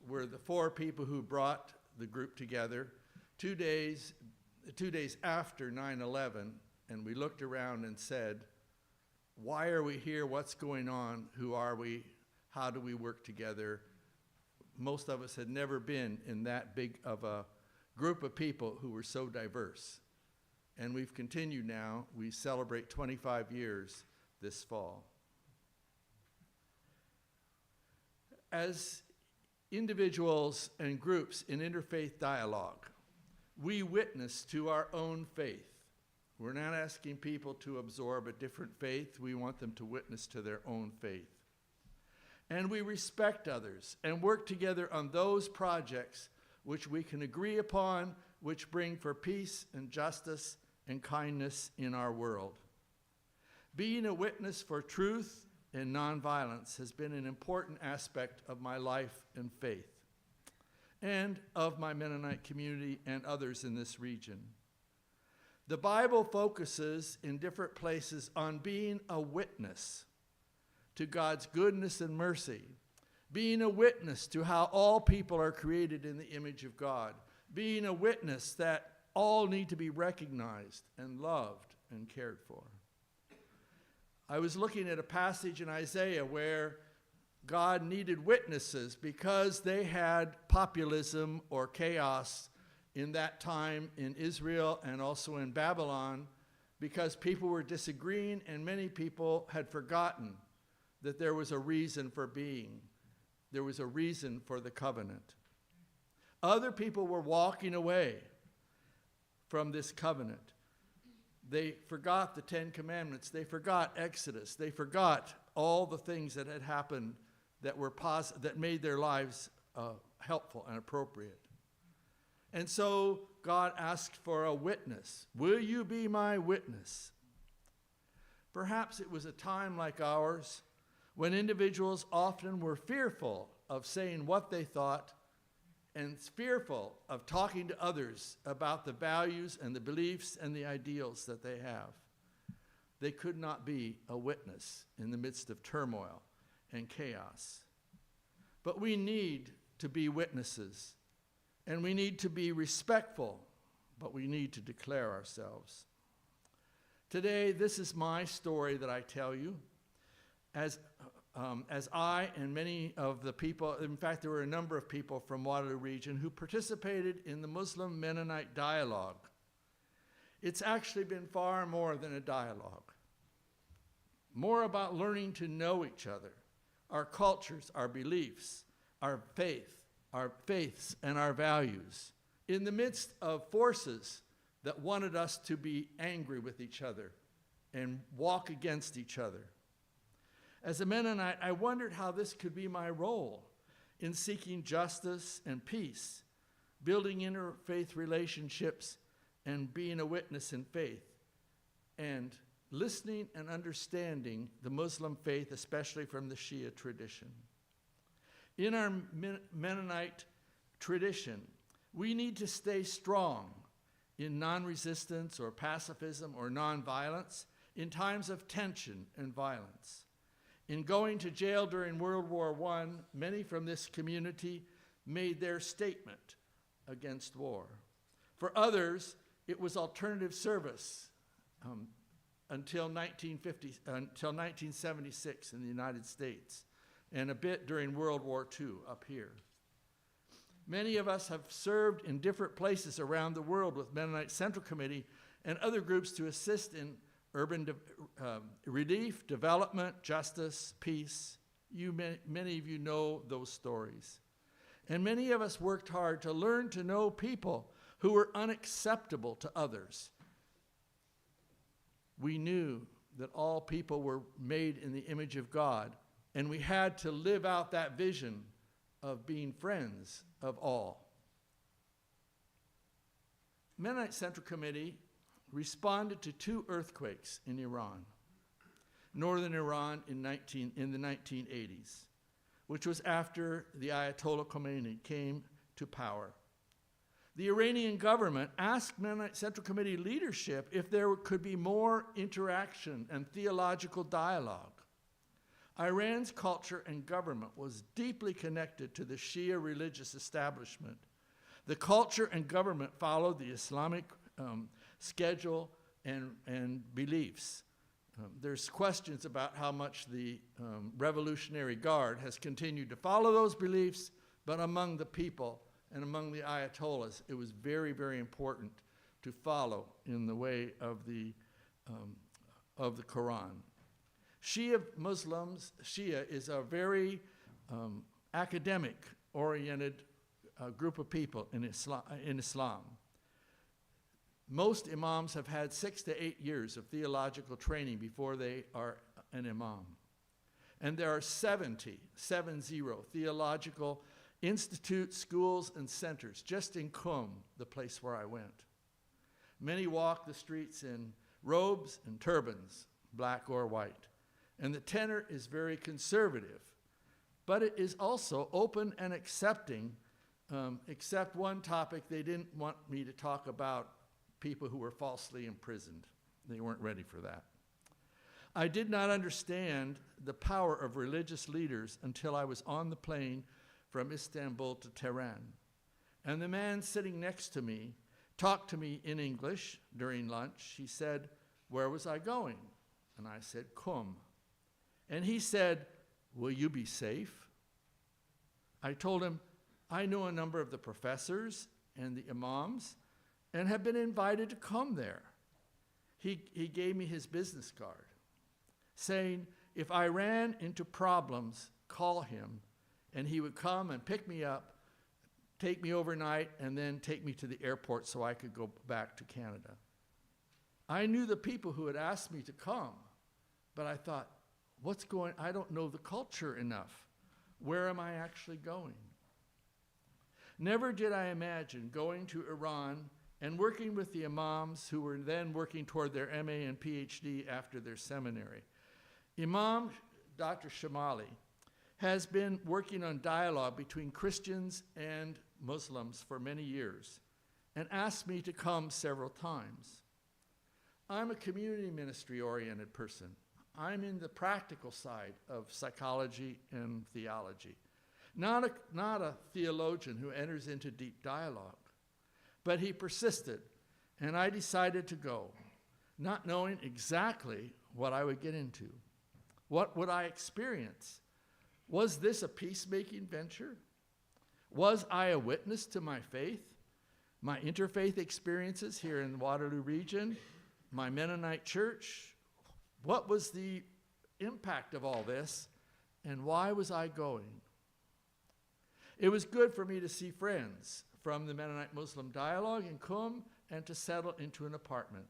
were the four people who brought the group together 2 days after 9/11, and we looked around and said, why are we here? What's going on? Who are we? How do we work together? Most of us had never been in that big of a group of people who were so diverse. And we've continued now. We celebrate 25 years this fall. As individuals and groups in interfaith dialogue, we witness to our own faith. We're not asking people to absorb a different faith. We want them to witness to their own faith. And we respect others and work together on those projects which we can agree upon, which bring for peace and justice and kindness in our world. Being a witness for truth and nonviolence has been an important aspect of my life and faith, and of my Mennonite community and others in this region. The Bible focuses in different places on being a witness to God's goodness and mercy, being a witness to how all people are created in the image of God, being a witness that all need to be recognized and loved and cared for. I was looking at a passage in Isaiah where God needed witnesses because they had populism or chaos in that time in Israel and also in Babylon, because people were disagreeing and many people had forgotten that there was a reason for being. There was a reason for the covenant. Other people were walking away from this covenant. They forgot the 10 Commandments. They forgot Exodus. They forgot all the things that had happened that were that made their lives helpful and appropriate. And so God asked for a witness. Will you be my witness? Perhaps it was a time like ours when individuals often were fearful of saying what they thought and fearful of talking to others about the values and the beliefs and the ideals that they have. They could not be a witness in the midst of turmoil and chaos. But we need to be witnesses, and we need to be respectful, but we need to declare ourselves. Today, this is my story that I tell you. As I and many of the people, in fact, there were a number of people from Waterloo region who participated in the Muslim Mennonite dialogue. It's actually been far more than a dialogue. More about learning to know each other, our cultures, our beliefs, our faiths, and our values, in the midst of forces that wanted us to be angry with each other and walk against each other. As a Mennonite, I wondered how this could be my role in seeking justice and peace, building interfaith relationships, and being a witness in faith, and listening and understanding the Muslim faith, especially from the Shia tradition. In our Mennonite tradition, we need to stay strong in non-resistance or pacifism or non-violence in times of tension and violence. In going to jail during World War I, many from this community made their statement against war. For others, it was alternative service until 1976 in the United States, and a bit during World War II up here. Many of us have served in different places around the world with Mennonite Central Committee and other groups to assist in urban relief, development, justice, peace. Many of you know those stories. And many of us worked hard to learn to know people who were unacceptable to others. We knew that all people were made in the image of God, and we had to live out that vision of being friends of all. Mennonite Central Committee responded to 2 earthquakes in Iran, northern Iran in the 1980s, which was after the Ayatollah Khomeini came to power. The Iranian government asked Mennonite Central Committee leadership if there could be more interaction and theological dialogue. Iran's culture and government was deeply connected to the Shia religious establishment. The culture and government followed the Islamic schedule and beliefs. There's questions about how much the Revolutionary Guard has continued to follow those beliefs, but among the people and among the Ayatollahs, it was very, very important to follow in the way of the Quran. Shia Muslims, Shia is a very academic-oriented group of people in Islam. Most imams have had 6 to 8 years of theological training before they are an imam. And there are 70 theological institutes, schools, and centers just in Qum, the place where I went. Many walk the streets in robes and turbans, black or white. And the tenor is very conservative, but it is also open and accepting, except one topic they didn't want me to talk about, people who were falsely imprisoned. They weren't ready for that. I did not understand the power of religious leaders until I was on the plane from Istanbul to Tehran. And the man sitting next to me talked to me in English during lunch. He said, "Where was I going?" And I said, "Qum." And he said, "Will you be safe?" I told him, I know a number of the professors and the imams and have been invited to come there. He gave me his business card, saying if I ran into problems, call him, and he would come and pick me up, take me overnight, and then take me to the airport so I could go back to Canada. I knew the people who had asked me to come, but I thought, I don't know the culture enough. Where am I actually going? Never did I imagine going to Iran and working with the imams who were then working toward their MA and PhD after their seminary. Imam Dr. Shamali has been working on dialogue between Christians and Muslims for many years and asked me to come several times. I'm a community ministry-oriented person. I'm in the practical side of psychology and theology. Not a theologian who enters into deep dialogue. But he persisted, and I decided to go, not knowing exactly what I would get into. What would I experience? Was this a peacemaking venture? Was I a witness to my faith, my interfaith experiences here in the Waterloo region, my Mennonite church? What was the impact of all this, and why was I going? It was good for me to see friends from the Mennonite Muslim dialogue in Qum and to settle into an apartment.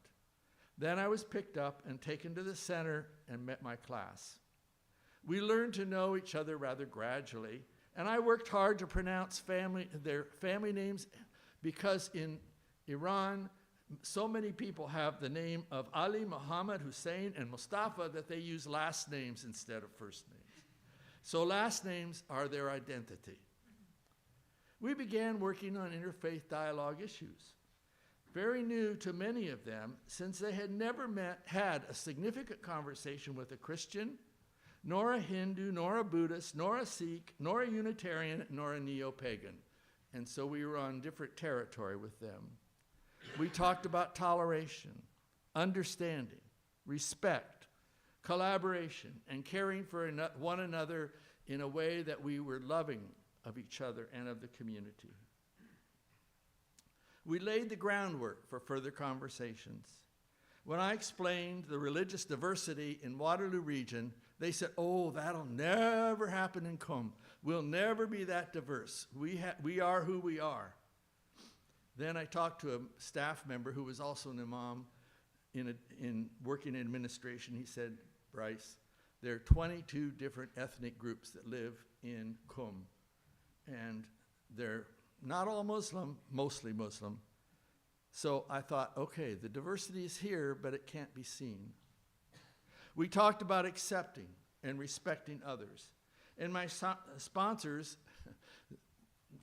Then I was picked up and taken to the center and met my class. We learned to know each other rather gradually, and I worked hard to pronounce their family names because in Iran, so many people have the name of Ali, Muhammad, Hussein, and Mustafa that they use last names instead of first names. So last names are their identity. We began working on interfaith dialogue issues, very new to many of them since they had never had a significant conversation with a Christian, nor a Hindu, nor a Buddhist, nor a Sikh, nor a Unitarian, nor a neo-pagan. And so we were on different territory with them. We talked about toleration, understanding, respect, collaboration, and caring for one another in a way that we were loving of each other and of the community. We laid the groundwork for further conversations. When I explained the religious diversity in Waterloo region, they said, "Oh, that'll never happen in Qum. We'll never be that diverse. We are who we are." Then I talked to a staff member who was also an imam in working in administration. He said, "Bryce, there are 22 different ethnic groups that live in Qum, and they're not all Muslim, mostly Muslim." So I thought, okay, the diversity is here, but it can't be seen. We talked about accepting and respecting others. And my sponsors,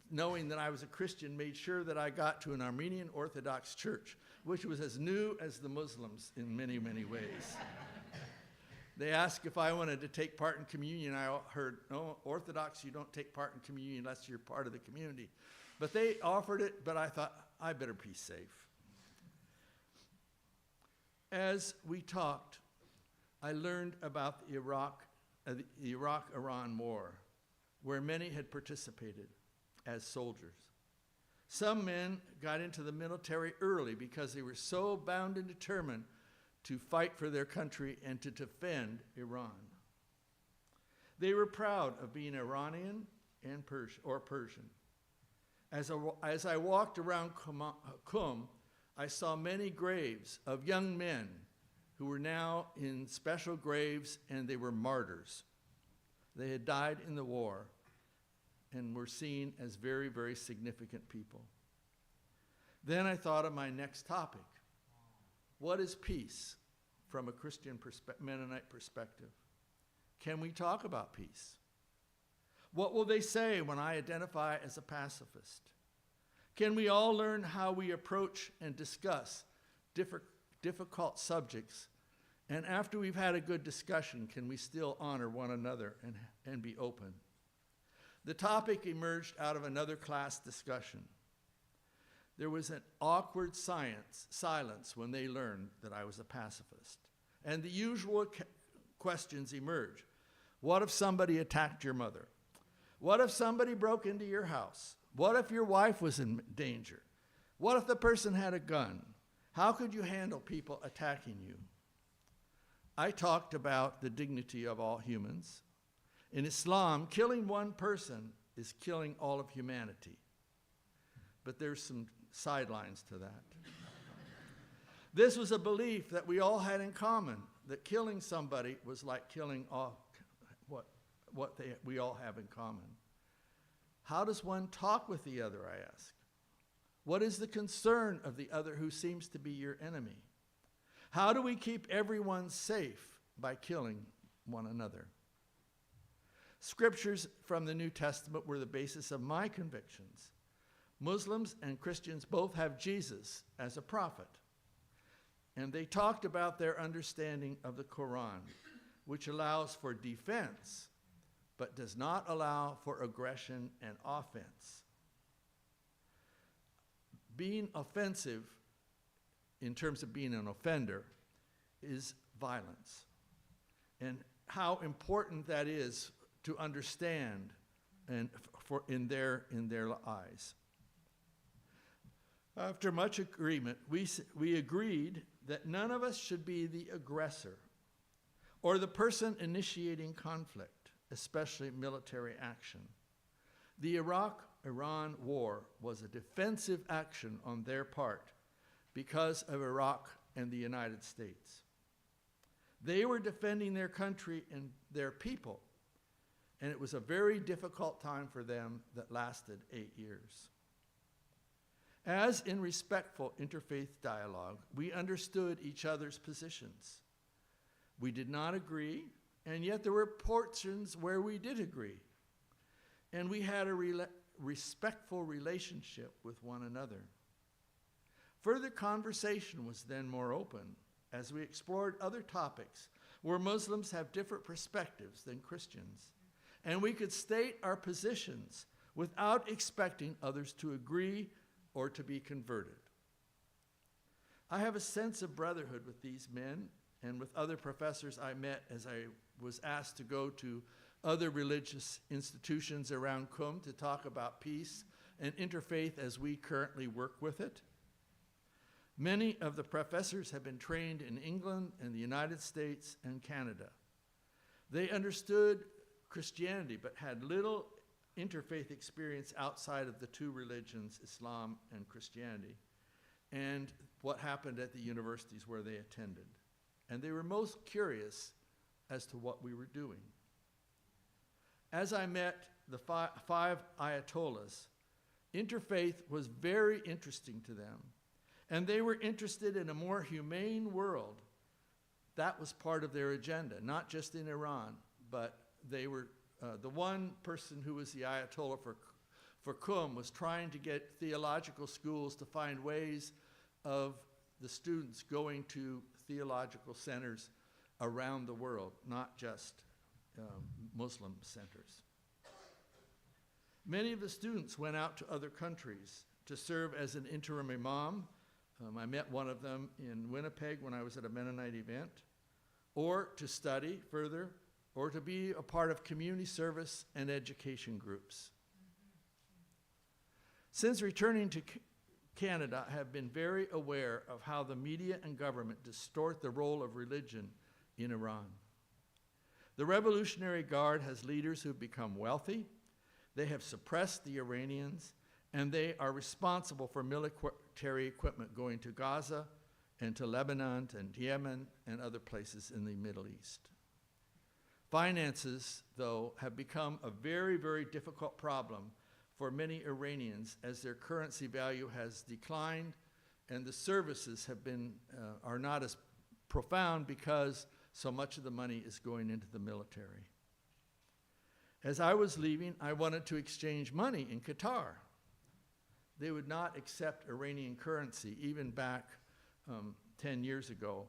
knowing that I was a Christian, made sure that I got to an Armenian Orthodox church, which was as new as the Muslims in many, many ways. They asked if I wanted to take part in communion. I heard, "No, Orthodox, you don't take part in communion unless you're part of the community." But they offered it, but I thought, I better be safe. As we talked, I learned about the Iraq-Iran war, where many had participated as soldiers. Some men got into the military early because they were so bound and determined to fight for their country and to defend Iran. They were proud of being Iranian and Persian. As I walked around Qum, I saw many graves of young men who were now in special graves, and they were martyrs. They had died in the war and were seen as very, very significant people. Then I thought of my next topic. What is peace from a Christian Mennonite perspective? Can we talk about peace? What will they say when I identify as a pacifist? Can we all learn how we approach and discuss difficult subjects? And after we've had a good discussion, can we still honor one another and be open? The topic emerged out of another class discussion. There was an awkward silence when they learned that I was a pacifist. And the usual questions emerged. What if somebody attacked your mother? What if somebody broke into your house? What if your wife was in danger? What if the person had a gun? How could you handle people attacking you? I talked about the dignity of all humans. In Islam, killing one person is killing all of humanity. But there's some sidelines to that. This was a belief that we all had in common, that killing somebody was like killing we all have in common. How does one talk with the other, I asked? What is the concern of the other who seems to be your enemy? How do we keep everyone safe by killing one another? Scriptures from the New Testament were the basis of my convictions. Muslims and Christians both have Jesus as a prophet. And they talked about their understanding of the Quran, which allows for defense, but does not allow for aggression and offense. Being offensive, in terms of being an offender, is violence. And how important that is to understand and in their eyes. After much agreement, we agreed that none of us should be the aggressor or the person initiating conflict, especially military action. The Iraq-Iran war was a defensive action on their part because of Iraq and the United States. They were defending their country and their people, and it was a very difficult time for them that lasted 8 years. As in respectful interfaith dialogue, we understood each other's positions. We did not agree, and yet there were portions where we did agree. And we had a respectful relationship with one another. Further conversation was then more open as we explored other topics where Muslims have different perspectives than Christians, and we could state our positions without expecting others to agree or to be converted. I have a sense of brotherhood with these men and with other professors I met as I was asked to go to other religious institutions around Qum to talk about peace and interfaith as we currently work with it. Many of the professors have been trained in England and the United States and Canada. They understood Christianity but had little interfaith experience outside of the two religions, Islam and Christianity, and what happened at the universities where they attended. And they were most curious as to what we were doing. As I met the five Ayatollahs, interfaith was very interesting to them, and they were interested in a more humane world. That was part of their agenda, not just in Iran, but they were the one person who was the Ayatollah for Qum was trying to get theological schools to find ways of the students going to theological centers around the world, not just Muslim centers. Many of the students went out to other countries to serve as an interim imam. I met one of them in Winnipeg when I was at a Mennonite event, or to study further, or to be a part of community service and education groups. Since returning to Canada, I have been very aware of how the media and government distort the role of religion in Iran. The Revolutionary Guard has leaders who've become wealthy, they have suppressed the Iranians, and they are responsible for military equipment going to Gaza and to Lebanon and Yemen and other places in the Middle East. Finances, though, have become a very, very difficult problem for many Iranians as their currency value has declined and the services have been, are not as profound because so much of the money is going into the military. As I was leaving, I wanted to exchange money in Qatar. They would not accept Iranian currency even back 10 years ago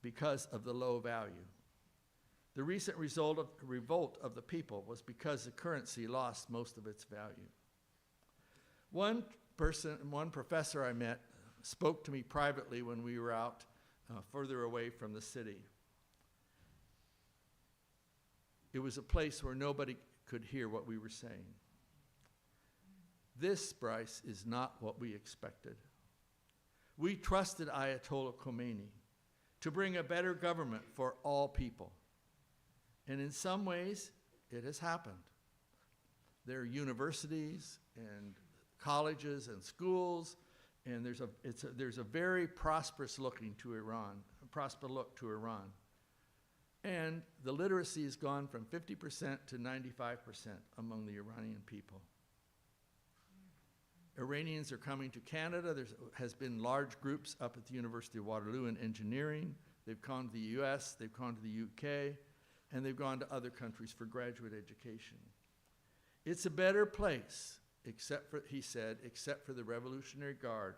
because of the low value. The recent revolt of the people was because the currency lost most of its value. One professor I met spoke to me privately when we were out further away from the city. It was a place where nobody could hear what we were saying. This, Bryce, is not what we expected. We trusted Ayatollah Khomeini to bring a better government for all people. And in some ways, it has happened. There are universities and colleges and schools, and there's a very prosperous look to Iran. And the literacy has gone from 50% to 95% among the Iranian people. Iranians are coming to Canada. There has been large groups up at the University of Waterloo in engineering. They've gone to the US, they've gone to the UK, and they've gone to other countries for graduate education. It's a better place, he said, except for the Revolutionary Guard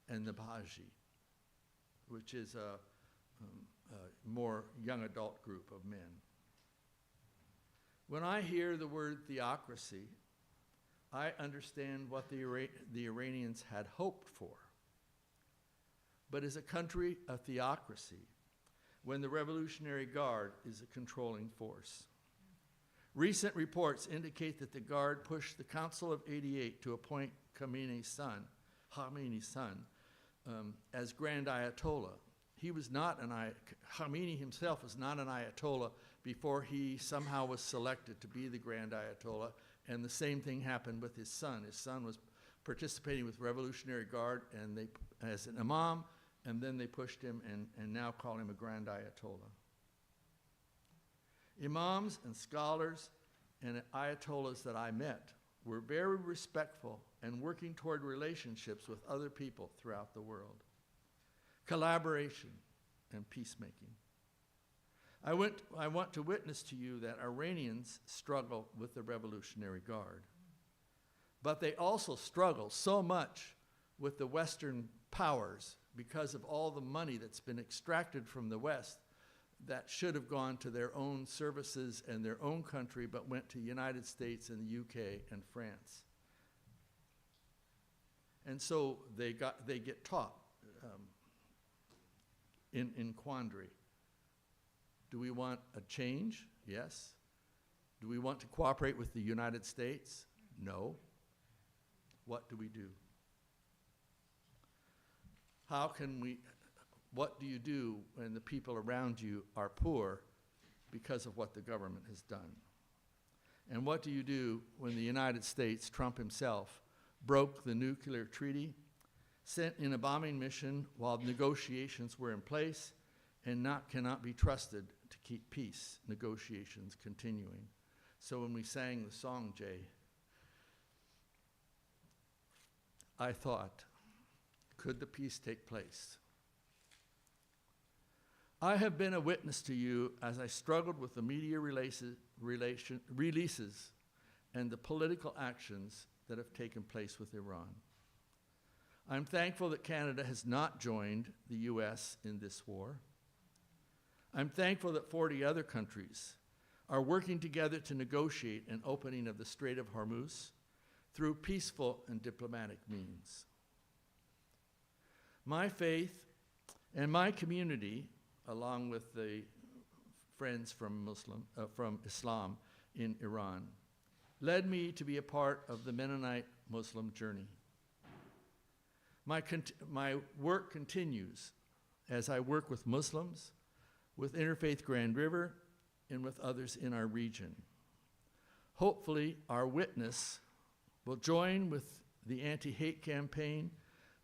and the Bahaji, which is a more young adult group of men. When I hear the word theocracy, I understand what the Iranians had hoped for. But is a country a theocracy when the Revolutionary Guard is a controlling force? Recent reports indicate that the Guard pushed the Council of 88 to appoint Khamenei's son, as Grand Ayatollah. He was not Khamenei himself was not an Ayatollah before he somehow was selected to be the Grand Ayatollah, and the same thing happened with his son. His son was participating with Revolutionary Guard and as an imam, and then they pushed him and now call him a Grand Ayatollah. Imams and scholars and Ayatollahs that I met were very respectful and working toward relationships with other people throughout the world. Collaboration and peacemaking. I want to witness to you that Iranians struggle with the Revolutionary Guard, but they also struggle so much with the Western powers because of all the money that's been extracted from the West that should have gone to their own services and their own country, but went to the United States and the UK and France. And so they get taught in quandary. Do we want a change? Yes. Do we want to cooperate with the United States? No. What do we do? What do you do when the people around you are poor because of what the government has done? And what do you do when the United States, Trump himself, broke the nuclear treaty, sent in a bombing mission while negotiations were in place, and cannot be trusted to keep peace negotiations continuing? So when we sang the song, Jay, I thought, could the peace take place? I have been a witness to you as I struggled with the media releases and the political actions that have taken place with Iran. I'm thankful that Canada has not joined the US in this war. I'm thankful that 40 other countries are working together to negotiate an opening of the Strait of Hormuz through peaceful and diplomatic means. My faith and my community, along with the friends from Islam in Iran, led me to be a part of the Mennonite Muslim journey. My work continues as I work with Muslims, with Interfaith Grand River, and with others in our region. Hopefully, our witness will join with the anti-hate campaign,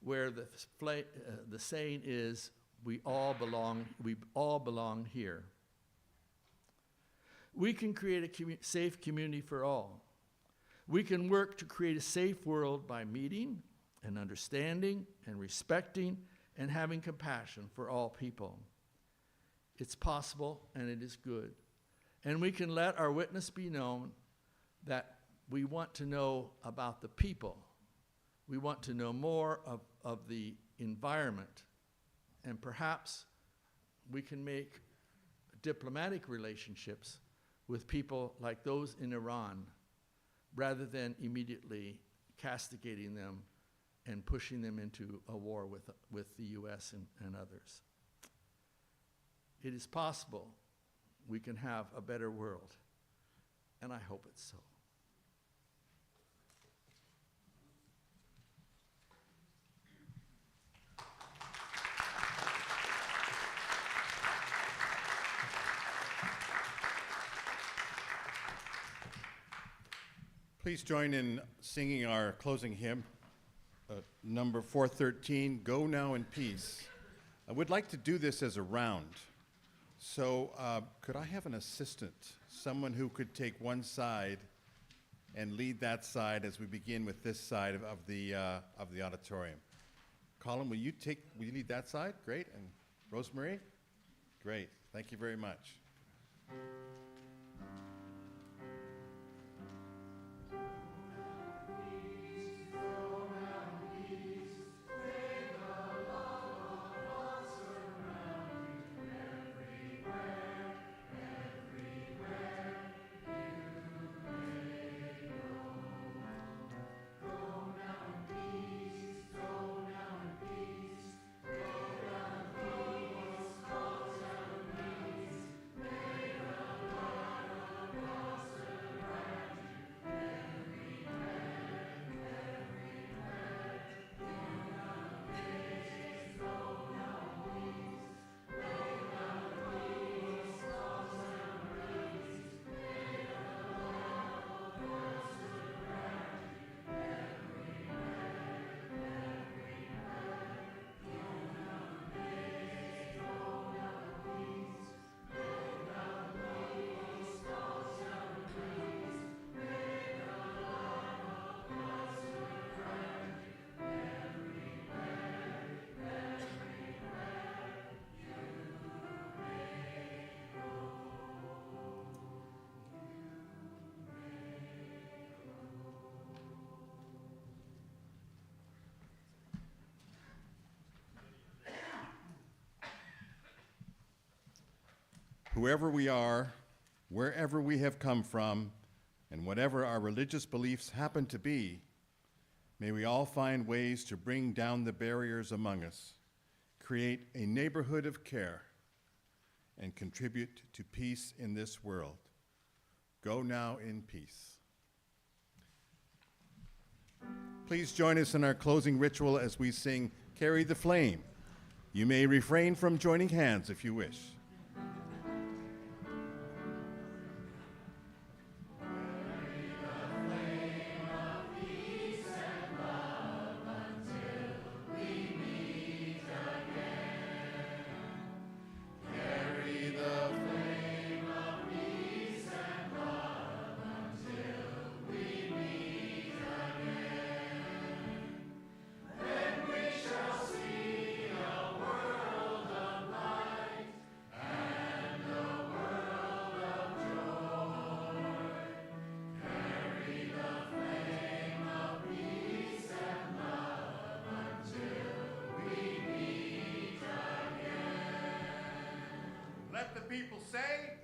where the saying is, we all belong here. We can create a safe community for all. We can work to create a safe world by meeting and understanding and respecting and having compassion for all people. It's possible and it is good. And we can let our witness be known that we want to know about the people. We want to know more of the environment. And perhaps we can make diplomatic relationships with people like those in Iran, rather than immediately castigating them and pushing them into a war with the US and others. It is possible we can have a better world, and I hope it's so. Please join in singing our closing hymn, number 413, Go Now in Peace. I would like to do this as a round. So could I have an assistant, someone who could take one side and lead that side as we begin with this side of the auditorium? Colin, will you lead that side? Great. And Rosemary? Great. Thank you very much. whoever we are, wherever we have come from, and whatever our religious beliefs happen to be, may we all find ways to bring down the barriers among us, create a neighborhood of care, and contribute to peace in this world. Go now in peace. Please join us in our closing ritual as we sing Carry the Flame. You may refrain from joining hands if you wish. Let the people say,